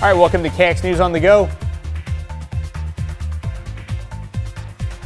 All right, welcome to KX News on the Go.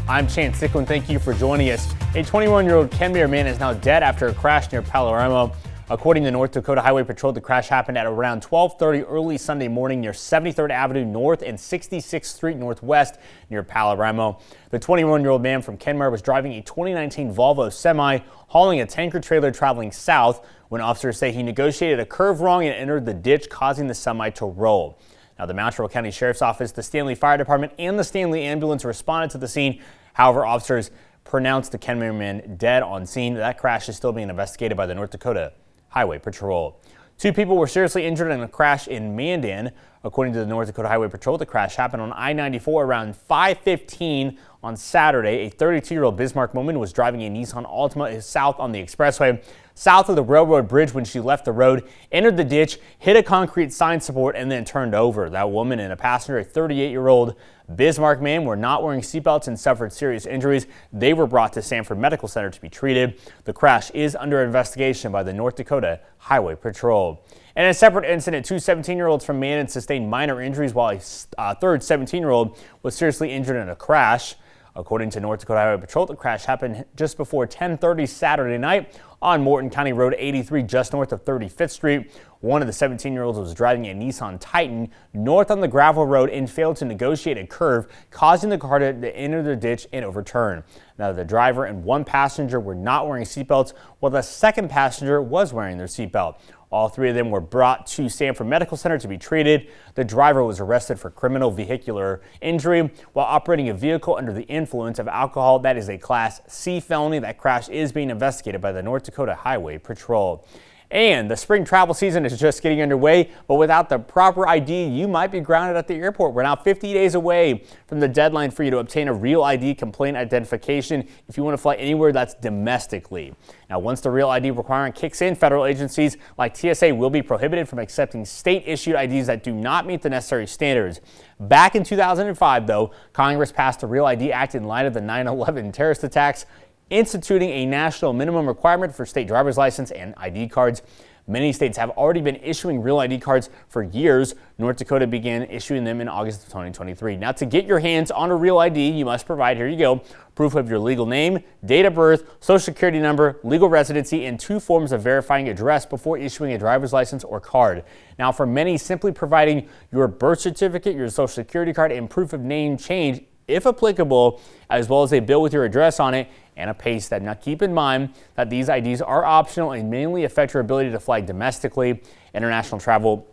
I'm Chance Cichlin. Thank you for joining us. A 21-year-old Kenmare man is now dead after a crash near Palermo. According to North Dakota Highway Patrol, the crash happened at around 12:30 early Sunday morning near 73rd Avenue North and 66th Street Northwest near Palermo. The 21-year-old man from Kenmare was driving a 2019 Volvo semi, hauling a tanker trailer traveling south when officers say he negotiated a curve wrong and entered the ditch, causing the semi to roll. Now, the Mountrail County Sheriff's Office, the Stanley Fire Department, and the Stanley Ambulance responded to the scene. However, officers pronounced the Kenmare man dead on scene. That crash is still being investigated by the North Dakota Highway Patrol. 2 people were seriously injured in a crash in Mandan. According to the North Dakota Highway Patrol, the crash happened on I-94 around 5:15 on Saturday. A 32-year-old Bismarck woman was driving a Nissan Altima south on the expressway, south of the railroad bridge when she left the road, entered the ditch, hit a concrete sign support, and then turned over. That woman and a passenger, a 38-year-old Bismarck man, were not wearing seatbelts and suffered serious injuries. They were brought to Sanford Medical Center to be treated. The crash is under investigation by the North Dakota Highway Patrol. In a separate incident, 2 17-year-olds from Mandan sustained minor injuries while a third 17-year-old was seriously injured in a crash. According to North Dakota Highway Patrol, the crash happened just before 10:30 Saturday night on Morton County Road 83 just north of 35th Street. One of the 17-year-olds was driving a Nissan Titan north on the gravel road and failed to negotiate a curve, causing the car to enter the ditch and overturn. Now, the driver and 1 passenger were not wearing seatbelts, while the second passenger was wearing their seatbelt. All 3 of them were brought to Sanford Medical Center to be treated. The driver was arrested for criminal vehicular injury while operating a vehicle under the influence of alcohol. That is a Class C felony. That crash is being investigated by the North Dakota Highway Patrol. And the spring travel season is just getting underway, but without the proper ID, you might be grounded at the airport. We're now 50 days away from the deadline for you to obtain a real ID complaint identification if you want to fly anywhere that's domestically. Now, once the real ID requirement kicks in, federal agencies like TSA will be prohibited from accepting state-issued IDs that do not meet the necessary standards. Back in 2005, though, Congress passed the Real ID Act in light of the 9/11 terrorist attacks, instituting a national minimum requirement for state driver's license and ID cards. Many states have already been issuing real ID cards for years. North Dakota began issuing them in August of 2023. Now, to get your hands on a real ID, you must provide, here you go, proof of your legal name, date of birth, social security number, legal residency, and 2 forms of verifying address before issuing a driver's license or card. Now, for many, simply providing your birth certificate, your social security card, and proof of name change, if applicable, as well as a bill with your address on it and a pay stub. Now, keep in mind that these IDs are optional and mainly affect your ability to fly domestically. International travel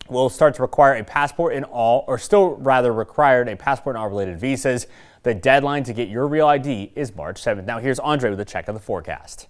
will start to require a passport in all, or still rather required a passport in all related visas. The deadline to get your real ID is March 7th. Now, here's Andre with a check of the forecast.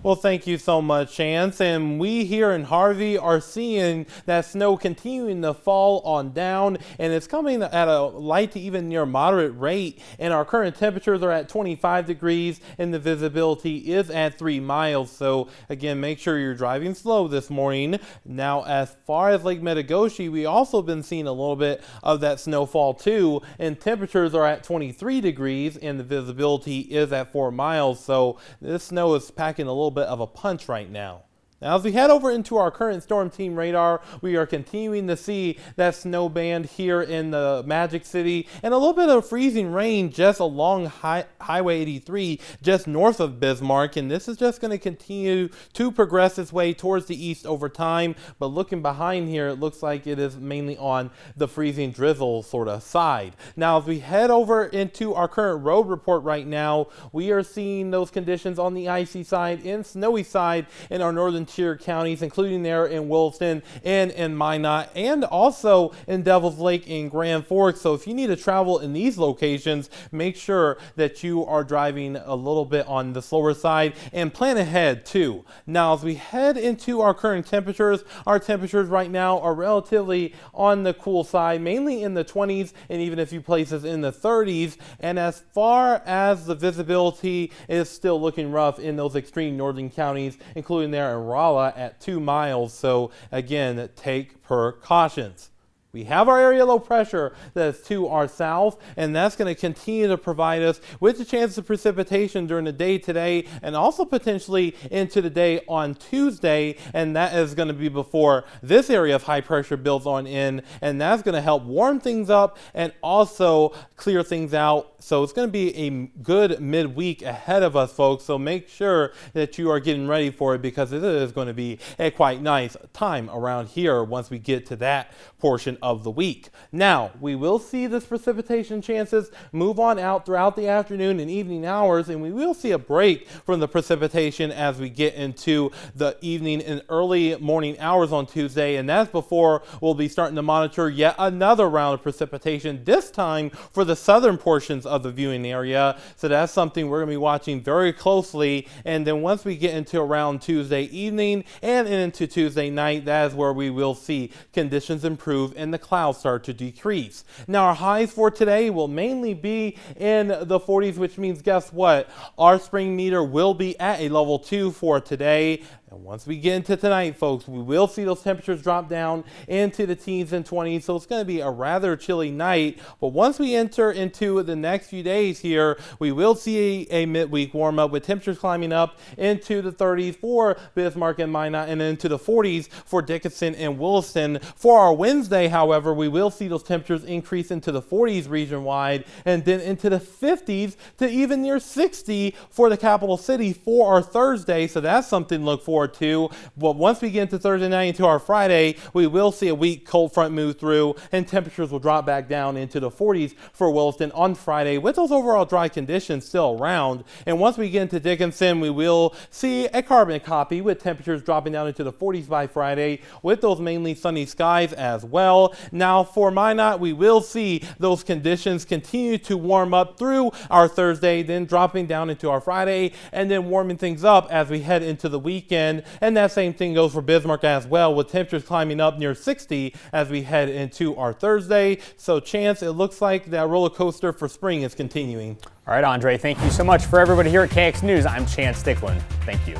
Well, thank you so much, Chance. And we here in Harvey are seeing that snow continuing to fall on down, and it's coming at a light to even near moderate rate. And our current temperatures are at 25 degrees, and the visibility is at 3 miles. So again, make sure you're driving slow this morning. Now, as far as Lake Metagoshi, we also been seeing a little bit of that snowfall too, and temperatures are at 23 degrees, and the visibility is at 4 miles. So this snow is packing a little bit of a punch right now. Now, as we head over into our current storm team radar, we are continuing to see that snow band here in the Magic City and a little bit of freezing rain just along Highway 83 just north of Bismarck, and this is just going to continue to progress its way towards the east over time. But looking behind here, it looks like it is mainly on the freezing drizzle sort of side. Now, as we head over into our current road report right now, we are seeing those conditions on the icy side and snowy side in our northern tier counties, including there in Williston and in Minot, and also in Devil's Lake and Grand Forks. So if you need to travel in these locations, make sure that you are driving a little bit on the slower side and plan ahead too. Now, as we head into our current temperatures, our temperatures right now are relatively on the cool side, mainly in the 20s and even a few places in the 30s. And as far as the visibility is still looking rough in those extreme northern counties, including there in Rolla at 2 miles. So again, take precautions. We have our area low pressure that's to our south, and that's going to continue to provide us with the chance of precipitation during the day today and also potentially into the day on Tuesday, and that is going to be before this area of high pressure builds on in, and that's going to help warm things up and also clear things out. So it's going to be a good midweek ahead of us, folks, so make sure that you are getting ready for it because it is going to be a quite nice time around here once we get to that portion of the week. Now, we will see this precipitation chances move on out throughout the afternoon and evening hours, and we will see a break from the precipitation as we get into the evening and early morning hours on Tuesday, and that's before we'll be starting to monitor yet another round of precipitation, this time for the southern portions of the viewing area. So that's something we're going to be watching very closely, and then once we get into around Tuesday evening and into Tuesday night, that is where we will see conditions improve and the clouds start to decrease. Now, our highs for today will mainly be in the 40s, which means guess what? Our spring meter will be at a level 2 for today. And once we get into tonight, folks, we will see those temperatures drop down into the teens and 20s. So it's going to be a rather chilly night. But once we enter into the next few days here, we will see a midweek warm up with temperatures climbing up into the 30s for Bismarck and Minot and into the 40s for Dickinson and Williston. For our Wednesday, however, we will see those temperatures increase into the 40s region wide and then into the 50s to even near 60 for the capital city for our Thursday. So that's something to look forward to. But once we get into Thursday night into our Friday, we will see a weak cold front move through and temperatures will drop back down into the 40s for Williston on Friday with those overall dry conditions still around. And once we get into Dickinson, we will see a carbon copy with temperatures dropping down into the 40s by Friday with those mainly sunny skies as well. Now for Minot, we will see those conditions continue to warm up through our Thursday, then dropping down into our Friday and then warming things up as we head into the weekend. And that same thing goes for Bismarck as well, with temperatures climbing up near 60 as we head into our Thursday. So Chance, it looks like that roller coaster for spring is continuing. All right, Andre, thank you so much. For everybody here at KX News, I'm Chance Dicklin. Thank you.